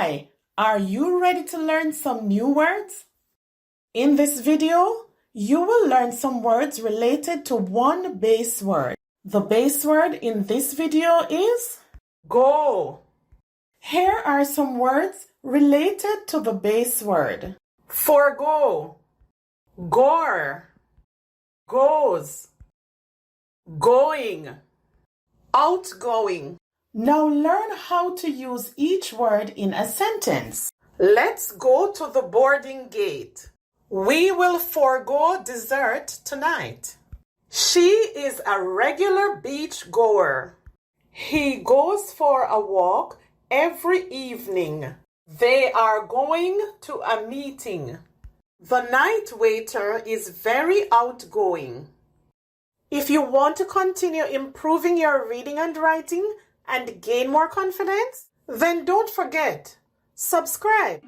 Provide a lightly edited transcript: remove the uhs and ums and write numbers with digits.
Hi, are you ready to learn some new words? In this video, you will learn some words related to one base word. The base word in this video is go. Here are some words related to the base word. Forgo, gore, goes, going, outgoing. Now learn how to use each word in a sentence. Let's go to the boarding gate. We will forego dessert tonight. She is a regular beach goer. He goes for a walk every evening. They are going to a meeting. The night waiter is very outgoing. If you want to continue improving your reading and writing and gain more confidence, then don't forget, subscribe.